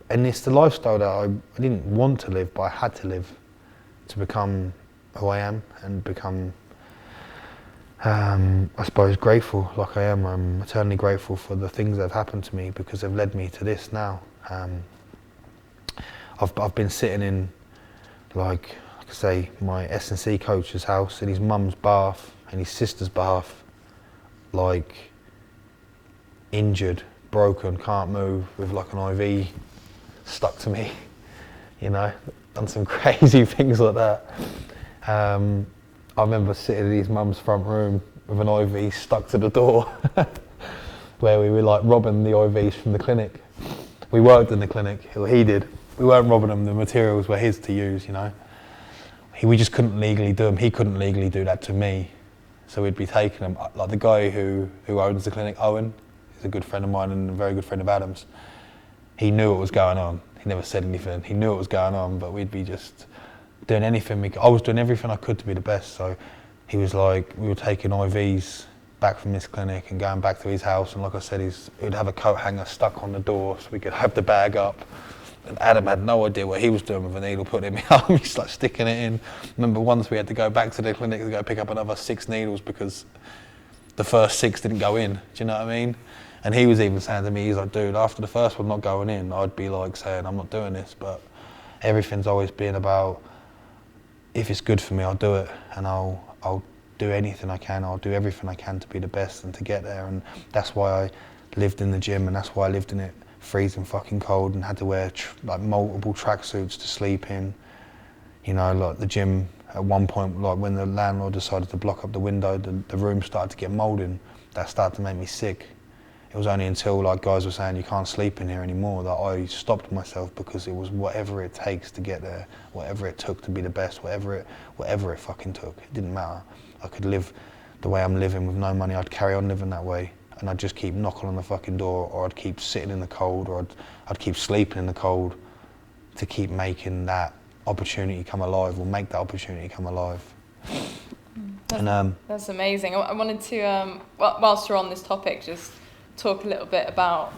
And it's the lifestyle that I didn't want to live, but I had to live to become who I am and become, I suppose, grateful like I am. I'm eternally grateful for the things that have happened to me, because they've led me to this now. I've been sitting in, like I say, my S&C coach's house, in his mum's bath and his sister's bath, like injured, broken, can't move, with like an IV stuck to me, you know, done some crazy things like that. I remember sitting in his mum's front room with an IV stuck to the door where we were like robbing the IVs from the clinic. We worked in the clinic, or he did. We weren't robbing them, the materials were his to use, you know. We just couldn't legally do them. He couldn't legally do that to me. So we'd be taking them. Like the guy who owns the clinic, Owen, he's a good friend of mine and a very good friend of Adam's. He knew what was going on. He never said anything. He knew what was going on, but we'd be just doing anything we could. I was doing everything I could to be the best. So he was like, we were taking IVs back from his clinic and going back to his house. And like I said, he'd have a coat hanger stuck on the door so we could have the bag up. And Adam had no idea what he was doing with a needle, putting it in my arm. He's like sticking it in. Remember once we had to go back to the clinic to go pick up another 6 needles because the first 6 didn't go in. Do you know what I mean? And he was even saying to me, he's like, dude, after the first one not going in, I'd be like saying, I'm not doing this. But everything's always been about, if it's good for me, I'll do it. And I'll do anything I can. I'll do everything I can to be the best and to get there. And that's why I lived in the gym, and that's why I lived in it freezing fucking cold and had to wear like multiple tracksuits to sleep in. You know, like the gym at one point, like when the landlord decided to block up the window, the room started to get molding. That started to make me sick. It was only until like guys were saying you can't sleep in here anymore that I stopped myself, because it was whatever it takes to get there, whatever it took to be the best, whatever it fucking took. It didn't matter. I could live the way I'm living with no money. I'd carry on living that way. and I'd just keep knocking on the fucking door, or I'd keep sitting in the cold, or I'd keep sleeping in the cold to keep making that opportunity come alive, or make that opportunity come alive. That's amazing. I wanted to, whilst we're on this topic, just talk a little bit about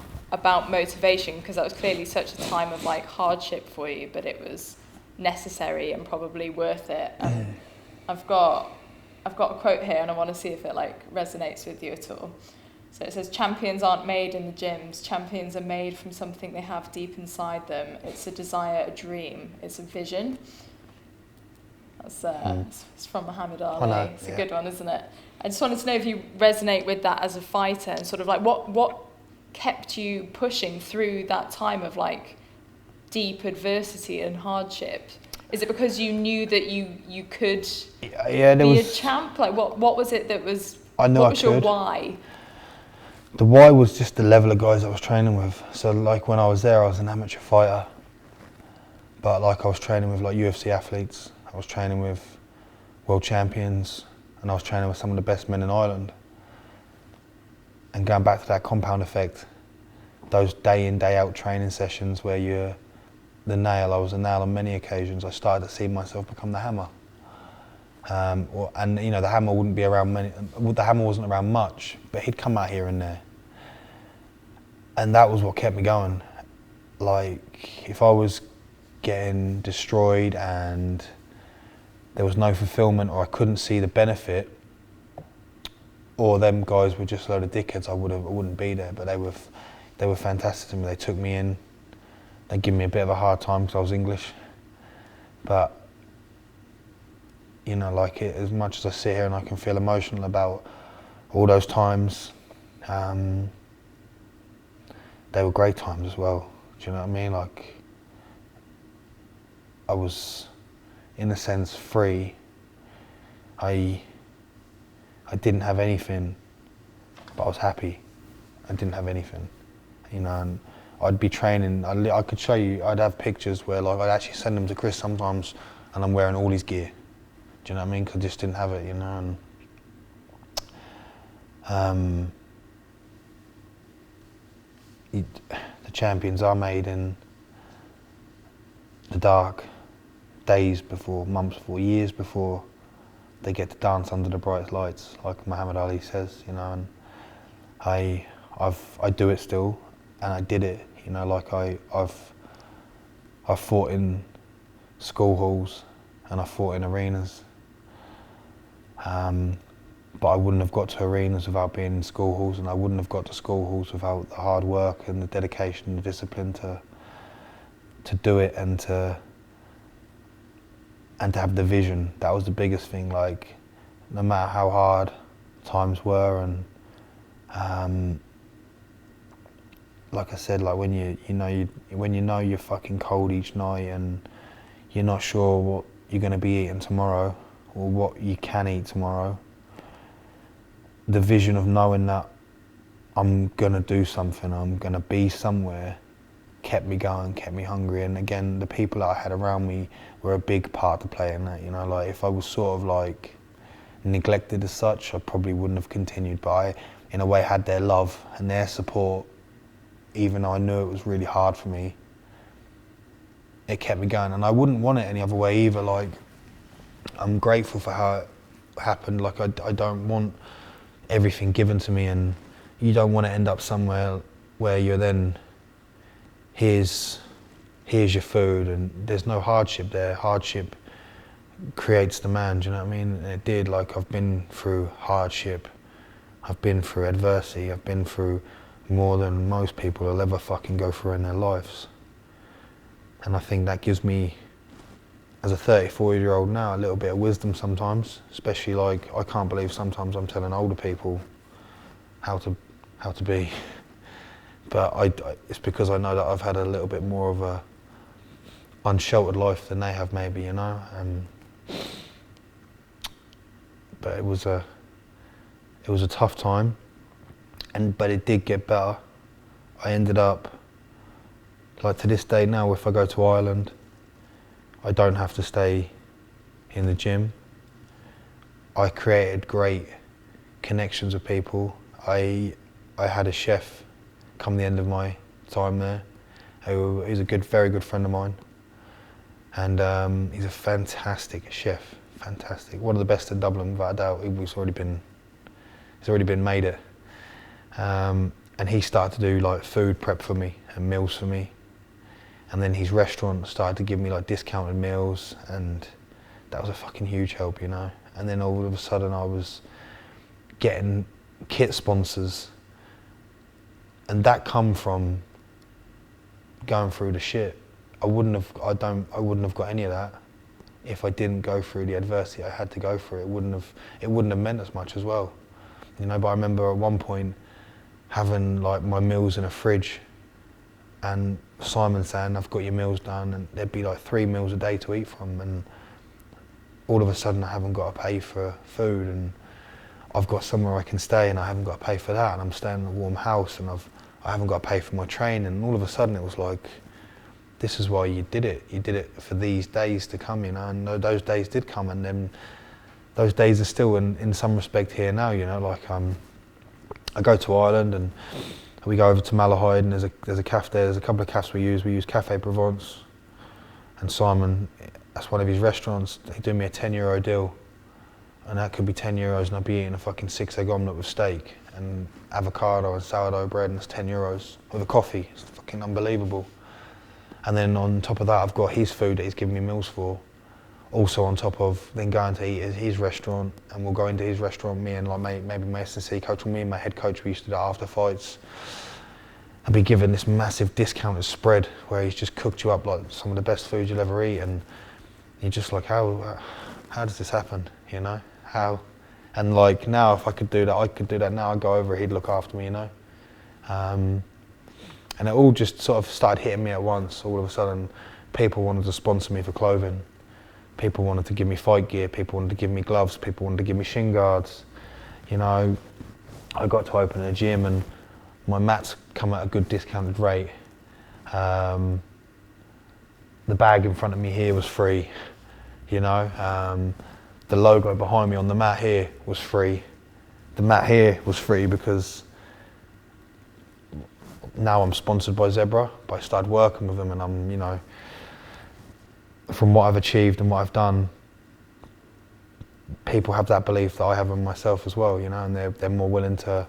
motivation, because that was clearly such a time of like hardship for you, but it was necessary and probably worth it. I've got a quote here, and I want to see if it like resonates with you at all. So it says, "Champions aren't made in the gyms. Champions are made from something they have deep inside them. It's a desire, a dream. It's a vision." That's it's from Muhammad Ali. I know, It's a good one, isn't it? I just wanted to know if you resonate with that as a fighter, and sort of like what kept you pushing through that time of like deep adversity and hardship. Is it because you knew that you could be a champ? Like what was it that was? I knew what was I could. Your why? The why was just the level of guys I was training with. So like when I was there, I was an amateur fighter, but like I was training with like UFC athletes. I was training with world champions, and I was training with some of the best men in Ireland. And going back to that compound effect, those day in, day out training sessions where you're the nail, I was a nail on many occasions. I started to see myself become the hammer. And you know, the hammer wouldn't be around the hammer wasn't around much, but he'd come out here and there. And that was what kept me going. Like, if I was getting destroyed and there was no fulfillment, or I couldn't see the benefit, or them guys were just a load of dickheads, I wouldn't be there. But they were fantastic to me. They took me in. They gave me a bit of a hard time because I was English. But you know, like as much as I sit here and I can feel emotional about all those times, they were great times as well. Do you know what I mean? Like, I was, in a sense, free. I didn't have anything, but I was happy. I didn't have anything, you know. And I'd be training. I could show you. I'd have pictures where, like, I'd actually send them to Chris sometimes, and I'm wearing all his gear. Do you know what I mean? Because I just didn't have it, you know. And the champions are made in the dark, days before, months before, years before they get to dance under the brightest lights, like Muhammad Ali says, you know. And I do it still, and I did it, you know. Like I've fought in school halls and I fought in arenas, but I wouldn't have got to arenas without being in school halls, and I wouldn't have got to school halls without the hard work and the dedication and the discipline to do it, and to have the vision. That was the biggest thing. Like, no matter how hard times were, and like I said, like when you know you're fucking cold each night and you're not sure what you're going to be eating tomorrow or what you can eat tomorrow, the vision of knowing that I'm going to do something, I'm going to be somewhere, kept me going, kept me hungry. And again, the people that I had around me were a big part to play in that, you know. Like, if I was sort of like neglected as such, I probably wouldn't have continued, but I, in a way, had their love and their support, even though I knew it was really hard for me. It kept me going, and I wouldn't want it any other way either. Like, I'm grateful for how it happened. Like, I don't want everything given to me, and you don't want to end up somewhere where you're then, here's your food, and there's no hardship there. Hardship creates the man, do you know what I mean? And it did. Like, I've been through hardship, I've been through adversity, I've been through more than most people will ever fucking go through in their lives. And I think that gives me, as a 34-year-old now, a little bit of wisdom sometimes, especially, like, I can't believe sometimes I'm telling older people how to be. But it's because I know that I've had a little bit more of a unsheltered life than they have, maybe, you know. But it was a tough time, but it did get better. I ended up, like, to this day now, if I go to Ireland, I don't have to stay in the gym. I created great connections with people. I I had a chef come the end of my time there, who is a very good friend of mine, and he's a fantastic chef, fantastic, one of the best in Dublin without a doubt. He's already been made it, and he started to do like food prep for me and meals for me, and then his restaurant started to give me like discounted meals, and that was a fucking huge help, you know. And then all of a sudden I was getting kit sponsors, and that come from going through the shit. I wouldn't have got any of that if I didn't go through the adversity I had to go through. It wouldn't have meant as much as well, you know. But I remember at one point having like my meals in a fridge, and Simon saying, "I've got your meals done," and there'd be like 3 meals a day to eat from, and all of a sudden I haven't got to pay for food, and I've got somewhere I can stay, and I haven't got to pay for that, and I'm staying in a warm house, and I haven't got to pay for my training. And all of a sudden it was like, this is why you did it. You did it for these days to come, you know. And those days did come, and then those days are still in some respect here now, you know. Like I go to Ireland and we go over to Malahide, and there's a cafe there. There's a couple of cafes we use. We use Café Provence, and Simon, that's one of his restaurants. He do me a €10 deal, and that could be €10, and I'd be eating a fucking 6-egg omelette with steak and avocado and sourdough bread, and it's €10 with a coffee. It's fucking unbelievable. And then on top of that, I've got his food that he's giving me meals for. Also on top of then going to eat at his restaurant, and we'll go into his restaurant, me and like maybe my S&C coach, or me and my head coach, we used to do after fights. I'd be given this massive discounted spread where he's just cooked you up like some of the best food you'll ever eat, and you're just like, how does this happen, you know? How? And like now, if I could do that now. I'd go over, he'd look after me, you know? And it all just sort of started hitting me at once. All of a sudden, people wanted to sponsor me for clothing. People wanted to give me fight gear. People wanted to give me gloves. People wanted to give me shin guards. You know, I got to open a gym, and my mats come at a good discounted rate. The bag in front of me here was free, you know. The logo behind me on the mat here was free. The mat here was free because now I'm sponsored by Zebra, but I started working with them, and I'm, you know, from what I've achieved and what I've done, people have that belief that I have in myself as well, you know, and they're more willing to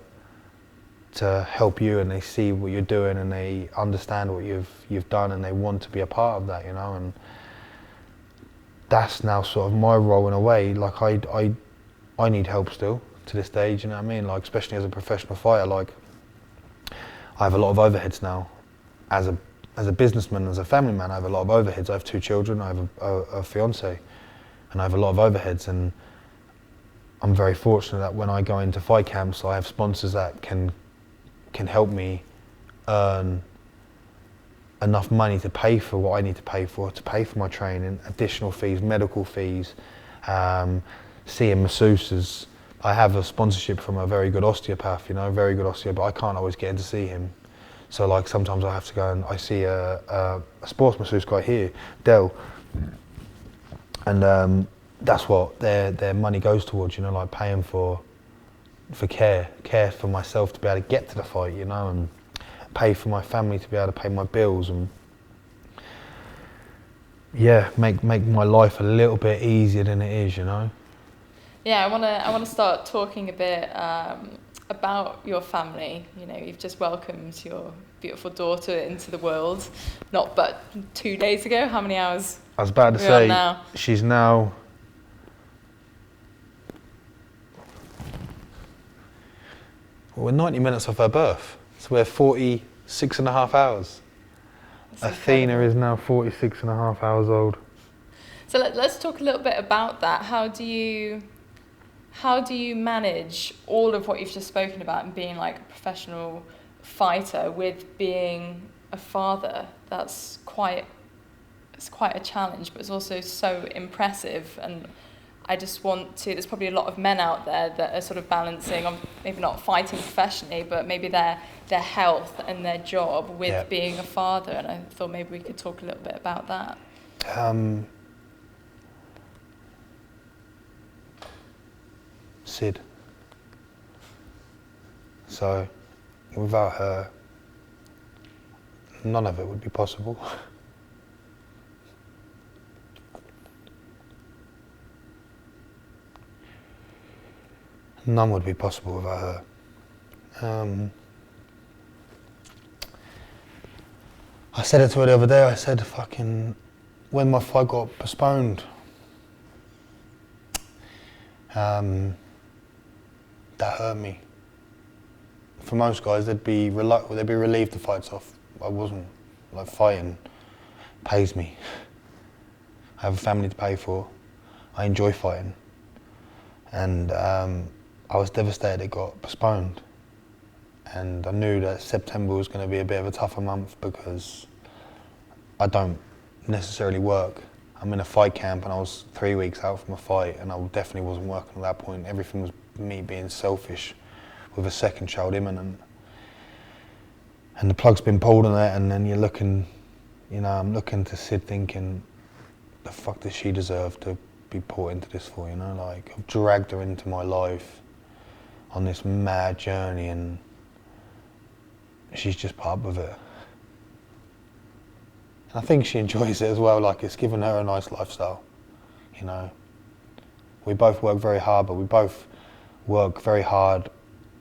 help you, and they see what you're doing, and they understand what you've done, and they want to be a part of that, you know. And that's now sort of my role in a way. Like I need help still to this stage, you know what I mean? Like, especially as a professional fighter, like I have a lot of overheads now. As a businessman, as a family man, I have a lot of overheads. I have 2 children, I have a fiance, and I have a lot of overheads. And I'm very fortunate that when I go into fight camps, I have sponsors that can help me earn enough money to pay for what I need to pay for my training, additional fees, medical fees, seeing masseuses. I have a sponsorship from a very good osteopath, you know, a very good osteopath, but I can't always get in to see him. So like sometimes I have to go and I see a sports masseuse guy here, Dell, and that's what their money goes towards, you know, like paying for care for myself to be able to get to the fight, you know, and pay for my family to be able to pay my bills, and yeah, make my life a little bit easier than it is, you know. Yeah, I wanna start talking a bit about your family. You know, you've just welcomed your beautiful daughter into the world, not but 2 days ago. How many hours? I was about to say, now? She's now. Well, we're 90 minutes off her birth, so we're 46 and a half hours. That's Athena incredible. Is now 46 and a half hours old. So let's talk a little bit about that. How do you manage all of what you've just spoken about and being like a professional fighter with being a father? It's quite a challenge, but it's also so impressive. And I just there's probably a lot of men out there that are sort of balancing, maybe not fighting professionally, but maybe their health and their job with being a father. And I thought maybe we could talk a little bit about that. Sid. So without her, none of it would be possible. None would be possible without her. I said it to her the other day, I said, when my fight got postponed, that hurt me. For most guys, they'd be relieved the fight's off. I wasn't. Like, fighting pays me. I have a family to pay for. I enjoy fighting. And I was devastated it got postponed. And I knew that September was going to be a bit of a tougher month because I don't necessarily work. I'm in a fight camp and I was 3 weeks out from a fight and I definitely wasn't working at that point. Everything was me being selfish with a second child imminent. And the plug's been pulled on that, and then you're looking, I'm looking to Sid thinking, the fuck does she deserve to be put into this for, Like, I've dragged her into my life on this mad journey and she's just put up with it. And I think she enjoys it as well, like it's given her a nice lifestyle, We both work very hard, but we both work very hard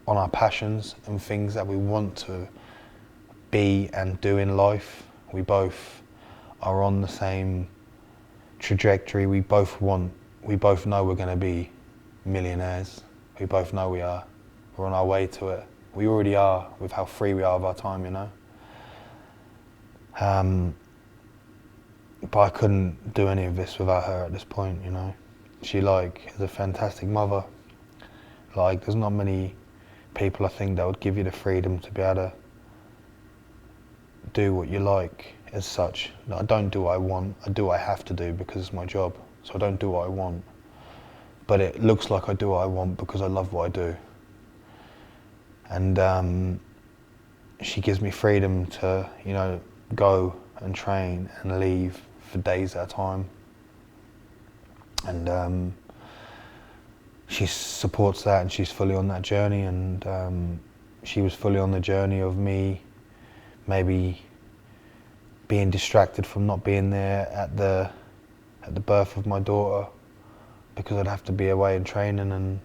on our passions and things that we want to be and do in life. We both are on the same trajectory. We both know we're going to be millionaires. We both know we are. We're on our way to it. We already are with how free we are of our time, But I couldn't do any of this without her at this point, She is a fantastic mother. There's not many people I think that would give you the freedom to be able to do what you like as such. I don't do what I want, I do what I have to do because it's my job. So I don't do what I want. But it looks like I do what I want because I love what I do. And she gives me freedom to, go and train and leave for days at a time. And she supports that and she's fully on that journey, and she was fully on the journey of me maybe being distracted from not being there at the birth of my daughter because I'd have to be away in training, and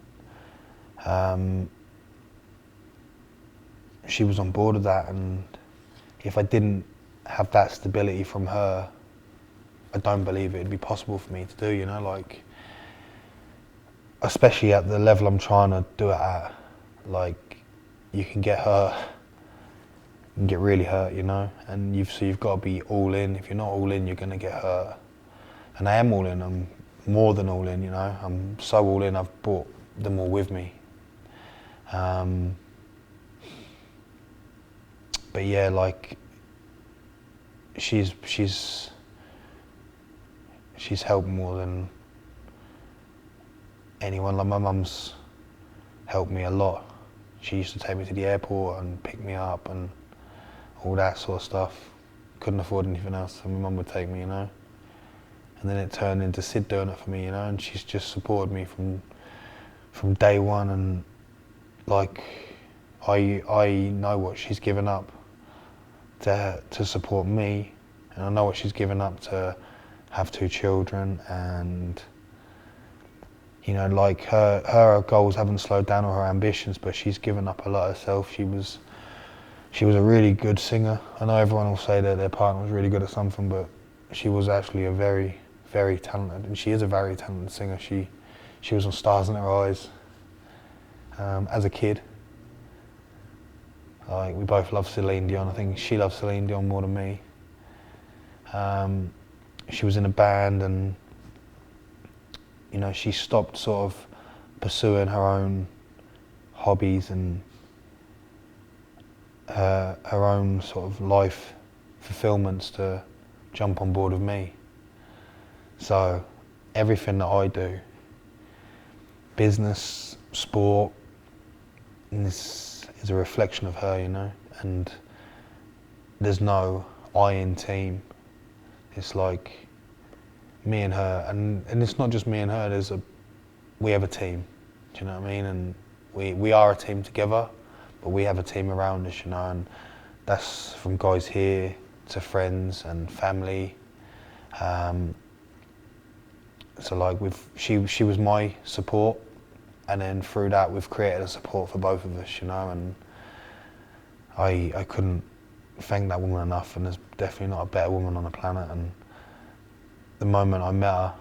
she was on board with that. And if I didn't have that stability from her, I don't believe it'd be possible for me to do, especially at the level I'm trying to do it at. You can get hurt, you can get really hurt, and you've got to be all in. If you're not all in, you're going to get hurt. And I am all in, I'm more than all in, I'm so all in, I've brought them all with me. But yeah, she's helped more than anyone. My mum's helped me a lot. She used to take me to the airport and pick me up and all that sort of stuff. Couldn't afford anything else, so my mum would take me, And then it turned into Sid doing it for me, and she's just supported me from day one. And I know what she's given up to support me, and I know what she's given up to have 2 children, and her goals haven't slowed down, or her ambitions, but she's given up a lot of herself. She was a really good singer. I know everyone will say that their partner was really good at something, but she was actually a very, very talented, and she is a very talented singer. She was on Stars in Her Eyes as a kid. We both love Celine Dion. I think she loves Celine Dion more than me. She was in a band, and she stopped sort of pursuing her own hobbies and her own sort of life fulfillments to jump on board with me. So everything that I do, business, sport, and this is a reflection of her, and there's no I in team. It's me and her, and it's not just me and her, we have a team, do you know what I mean? And we are a team together, but we have a team around us, you know, and that's from guys here to friends and family. So like she was my support, and then through that we've created a support for both of us, you know, and I couldn't thank that woman enough, and there's definitely not a better woman on the planet. And the moment I met her,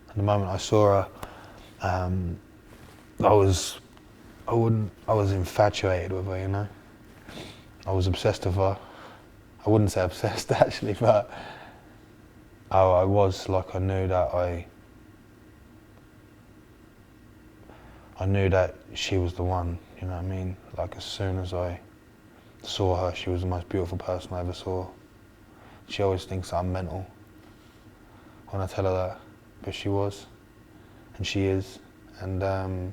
and the moment I saw her, I was infatuated with her, you know. I was obsessed with her. I wouldn't say obsessed actually, but I was, like, I knew that she was the one, you know what I mean? Like, as soon as I saw her, she was the most beautiful person I ever saw. She always thinks I'm mental when I tell her that, but she was, and she is, and I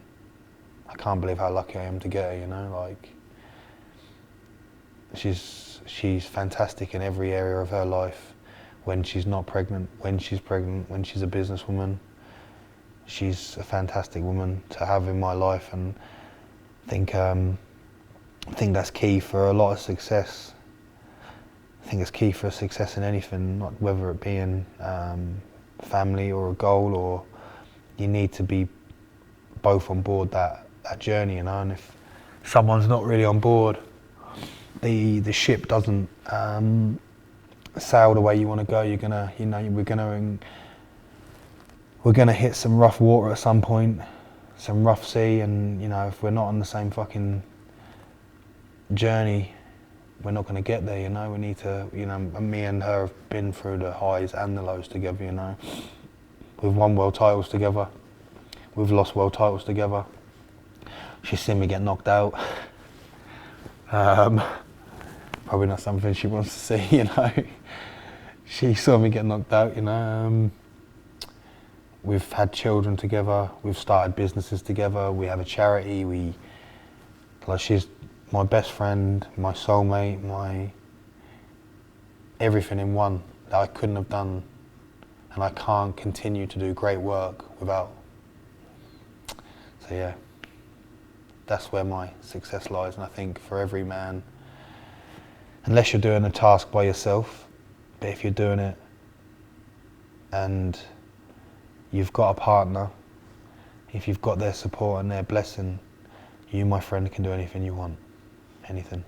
can't believe how lucky I am to get her, you know, like, she's fantastic in every area of her life. When she's not pregnant, when she's pregnant, when she's a businesswoman, she's a fantastic woman to have in my life, and I think that's key for a lot of success. I think it's key for success in anything, not whether it be in family or a goal, or you need to be both on board that journey, you know. And if someone's not really on board, the ship doesn't sail the way you want to go. You're gonna, you know, we're gonna hit some rough water at some point, some rough sea, and you know, if we're not on the same fucking journey, we're not gonna get there. You know, we need to, you know, me and her have been through the highs and the lows together. You know, we've won world titles together, we've lost world titles together. She's seen me get knocked out. Probably not something she wants to see, you know. She saw me get knocked out, you know. We've had children together, we've started businesses together, we have a charity, she's my best friend, my soulmate, my everything in one that I couldn't have done, and I can't continue to do great work without. So yeah, that's where my success lies, and I think for every man, unless you're doing a task by yourself, but if you're doing it and you've got a partner, if you've got their support and their blessing, you, my friend, can do anything you want. Anything.